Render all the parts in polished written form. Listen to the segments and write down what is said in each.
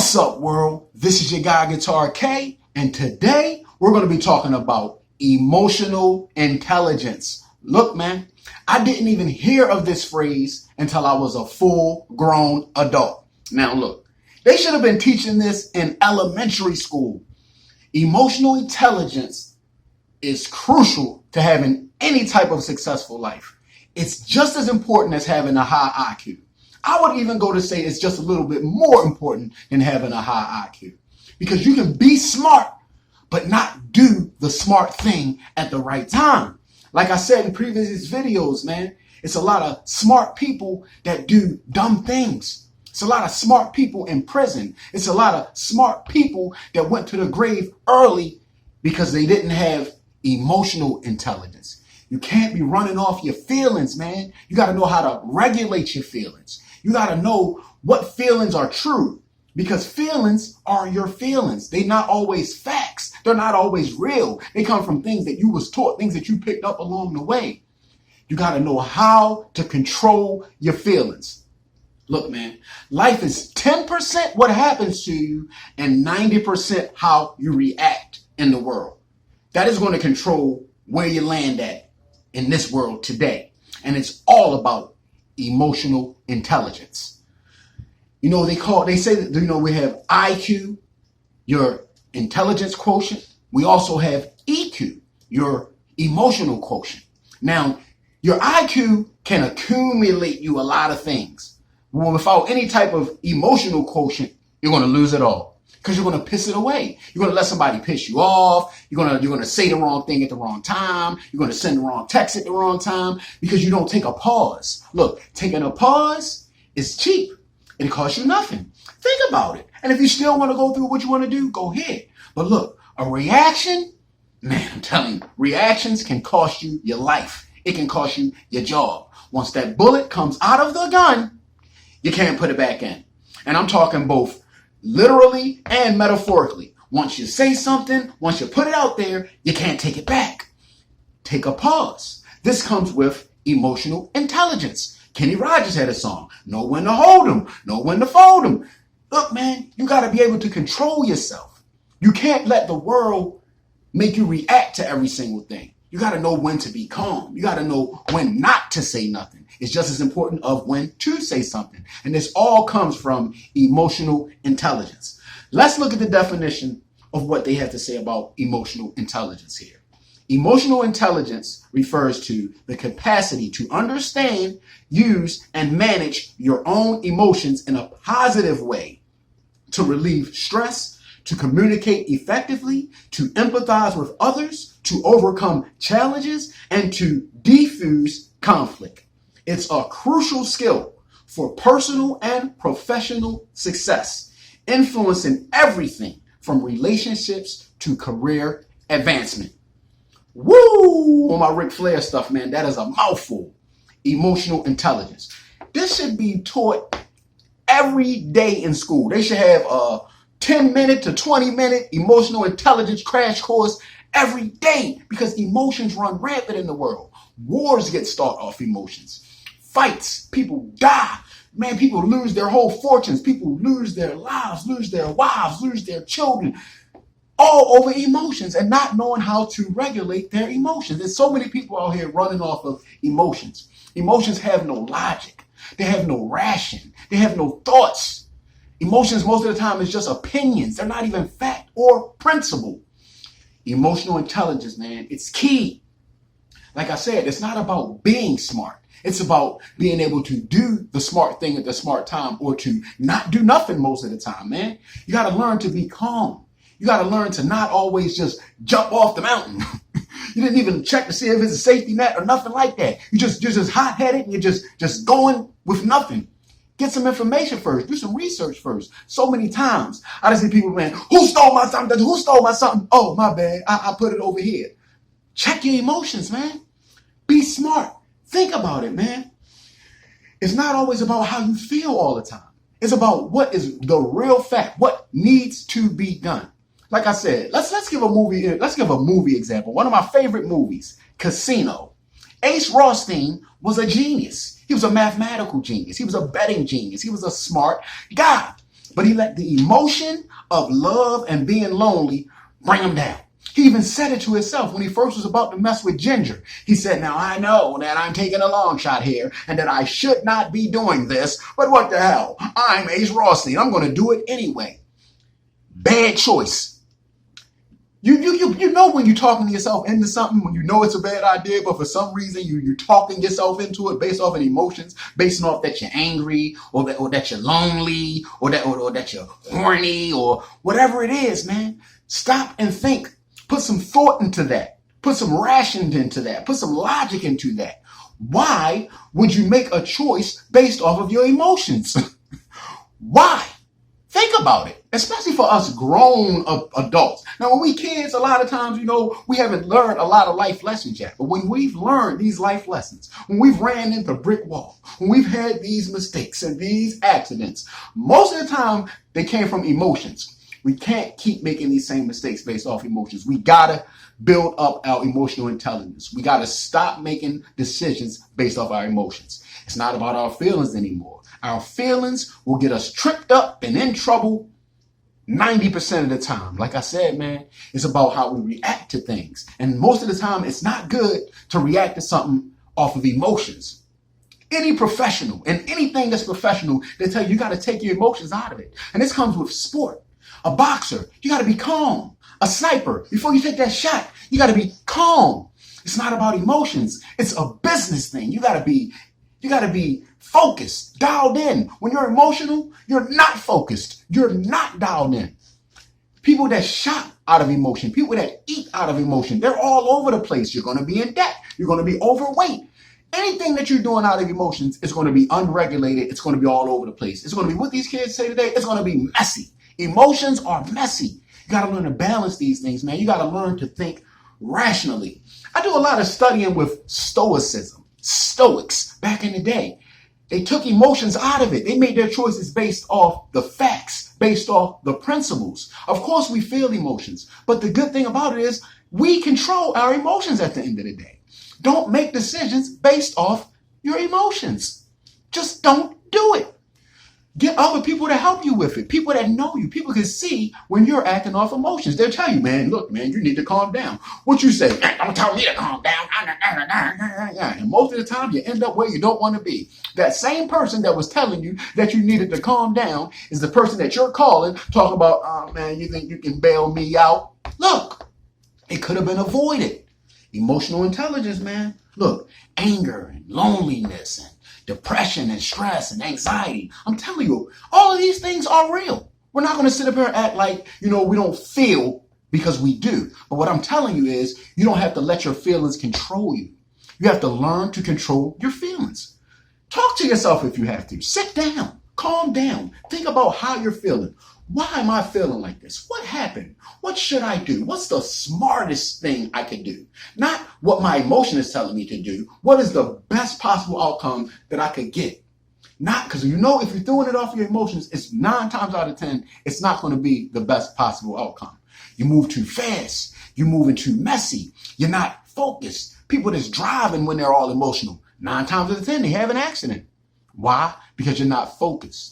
What's up, world? This is your guy, Guitar K, and today we're going to be talking about emotional intelligence. Look, man, I didn't even hear of this phrase until I was a full-grown adult. Now, look, they should have been teaching this in elementary school. Emotional intelligence is crucial to having any type of successful life. It's just as important as having a high IQ. I would even go to say it's just a little bit more important than having a high IQ. Because you can be smart, but not do the smart thing at the right time. Like I said in previous videos, man, it's a lot of smart people that do dumb things. It's a lot of smart people in prison. It's a lot of smart people that went to the grave early because they didn't have emotional intelligence. You can't be running off your feelings, man. You got to know how to regulate your feelings. You got to know what feelings are true, because feelings are your feelings. They're not always facts. They're not always real. They come from things that you was taught, things that you picked up along the way. You got to know how to control your feelings. Look, man, life is 10% what happens to you and 90% how you react in the world. That is going to control where you land at in this world today. And it's all about emotional intelligence. You know, they say that, you know, we have IQ, your intelligence quotient. We also have EQ, your emotional quotient. Now, your IQ can accumulate you a lot of things. Well, without any type of emotional quotient, you're going to lose it all because you're going to piss it away. You're going to let somebody piss you off. You're going to say the wrong thing at the wrong time. You're going to send the wrong text at the wrong time because you don't take a pause. Look, taking a pause is cheap. It costs you nothing. Think about it. And if you still want to go through what you want to do, go ahead. But look, a reaction, man, I'm telling you, reactions can cost you your life. It can cost you your job. Once that bullet comes out of the gun, you can't put it back in. And I'm talking both literally and metaphorically. Once you say something, once you put it out there, you can't take it back. Take a pause. This comes with emotional intelligence. Kenny Rogers had a song, know when to hold 'em, know when to fold 'em. Look, man, you got to be able to control yourself. You can't let the world make you react to every single thing. You got to know when to be calm. You got to know when not to say nothing. It's just as important of when to say something. And this all comes from emotional intelligence. Let's look at the definition of what they have to say about emotional intelligence here. Emotional intelligence refers to the capacity to understand, use, and manage your own emotions in a positive way, to relieve stress, to communicate effectively, to empathize with others, to overcome challenges, and to defuse conflict. It's a crucial skill for personal and professional success, influencing everything from relationships to career advancement. Woo! On my Ric Flair stuff, man, that is a mouthful. Emotional intelligence. This should be taught every day in school. They should have a 10-minute to 20-minute emotional intelligence crash course every day, because emotions run rampant in the world. Wars get started off emotions. Fights, people die. Man, people lose their whole fortunes. People lose their lives, lose their wives, lose their children, all over emotions and not knowing how to regulate their emotions. There's so many people out here running off of emotions. Emotions have no logic. They have no ration. They have no thoughts. Emotions most of the time is just opinions. They're not even fact or principle. Emotional intelligence, man, it's key. Like I said, it's not about being smart. It's about being able to do the smart thing at the smart time, or to not do nothing most of the time, man. You got to learn to be calm. You got to learn to not always just jump off the mountain. You didn't even check to see if it's a safety net or nothing like that. You're just hot-headed and you're just going with nothing. Get some information first. Do some research first. So many times I just see people, man, who stole my something? Who stole my something? Oh, my bad. I put it over here. Check your emotions, man. Be smart. Think about it, man. It's not always about how you feel all the time. It's about what is the real fact, what needs to be done. Like I said, let's give a movie example. One of my favorite movies, Casino. Ace Rothstein was a genius. He was a mathematical genius. He was a betting genius. He was a smart guy. But he let the emotion of love and being lonely bring him down. He even said it to himself when he first was about to mess with Ginger. He said, now I know that I'm taking a long shot here and that I should not be doing this, but what the hell? I'm Ace Rothstein. I'm going to do it anyway. Bad choice. You know when you're talking yourself into something, when you know it's a bad idea, but for some reason you're talking yourself into it based off of emotions, based off that you're angry or that you're lonely or that you're horny or whatever it is, man. Stop and think. Put some thought into that. Put some ration into that. Put some logic into that. Why would you make a choice based off of your emotions? Why? Think about it, especially for us grown adults. Now, when we kids, a lot of times, we haven't learned a lot of life lessons yet. But when we've learned these life lessons, when we've ran into brick wall, when we've had these mistakes and these accidents, most of the time they came from emotions. We can't keep making these same mistakes based off emotions. We gotta build up our emotional intelligence. We gotta stop making decisions based off our emotions. It's not about our feelings anymore. Our feelings will get us tripped up and in trouble 90% of the time. Like I said, man, it's about how we react to things. And most of the time, it's not good to react to something off of emotions. Any professional and anything that's professional, they tell you you got to take your emotions out of it. And this comes with sport. A boxer, you got to be calm. A sniper, before you take that shot, you got to be calm. It's not about emotions. It's a business thing. You got to be focused, dialed in. When you're emotional, you're not focused. You're not dialed in. People that shop out of emotion, people that eat out of emotion, they're all over the place. You're going to be in debt. You're going to be overweight. Anything that you're doing out of emotions is going to be unregulated. It's going to be all over the place. It's going to be what these kids say today. It's going to be messy. Emotions are messy. You got to learn to balance these things, man. You got to learn to think rationally. I do a lot of studying with Stoicism, Stoics back in the day. They took emotions out of it. They made their choices based off the facts, based off the principles. Of course, we feel emotions, but the good thing about it is we control our emotions at the end of the day. Don't make decisions based off your emotions. Just don't do it. Get other people to help you with it. People that know you. People can see when you're acting off emotions. They'll tell you, man, look, man, you need to calm down. What you say? Don't tell me to calm down. And most of the time, you end up where you don't want to be. That same person that was telling you that you needed to calm down is the person that you're calling, talking about, oh, man, you think you can bail me out? Look, it could have been avoided. Emotional intelligence, man. Look, anger and loneliness and depression and stress and anxiety. I'm telling you, all of these things are real. We're not going to sit up here and act like, we don't feel, because we do. But what I'm telling you is you don't have to let your feelings control you. You have to learn to control your feelings. Talk to yourself if you have to. Sit down, calm down, think about how you're feeling. Why am I feeling like this? What happened? What should I do? What's the smartest thing I could do? Not what my emotion is telling me to do. What is the best possible outcome that I could get? Not because if you're doing it off your emotions, it's 9 times out of 10, it's not going to be the best possible outcome. You move too fast. You're moving too messy. You're not focused. People that's driving when they're all emotional, 9 times out of 10, they have an accident. Why? Because you're not focused.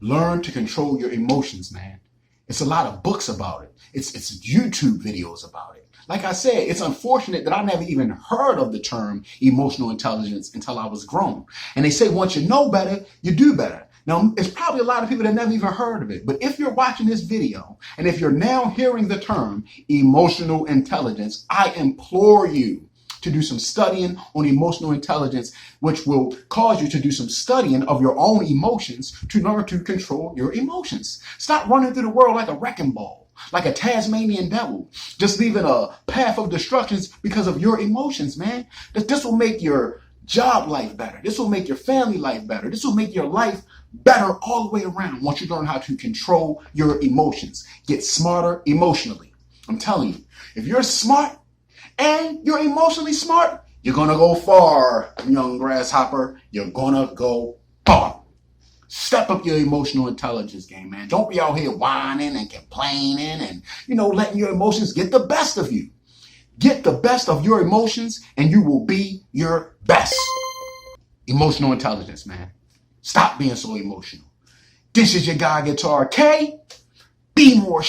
Learn to control your emotions, man. It's a lot of books about it. It's YouTube videos about it. Like I said, it's unfortunate that I never even heard of the term emotional intelligence until I was grown. And they say once you know better, you do better. Now, it's probably a lot of people that never even heard of it. But if you're watching this video, and if you're now hearing the term emotional intelligence, I implore you to do some studying on emotional intelligence, which will cause you to do some studying of your own emotions to learn to control your emotions. Stop running through the world like a wrecking ball, like a Tasmanian devil, just leaving a path of destruction because of your emotions, man. This will make your job life better. This will make your family life better. This will make your life better all the way around once you learn how to control your emotions. Get smarter emotionally. I'm telling you, if you're smart, and you're emotionally smart, you're going to go far, young grasshopper. You're going to go far. Step up your emotional intelligence game, man. Don't be out here whining and complaining and, letting your emotions get the best of you. Get the best of your emotions and you will be your best. Emotional intelligence, man. Stop being so emotional. This is your guy Guitar K. Be more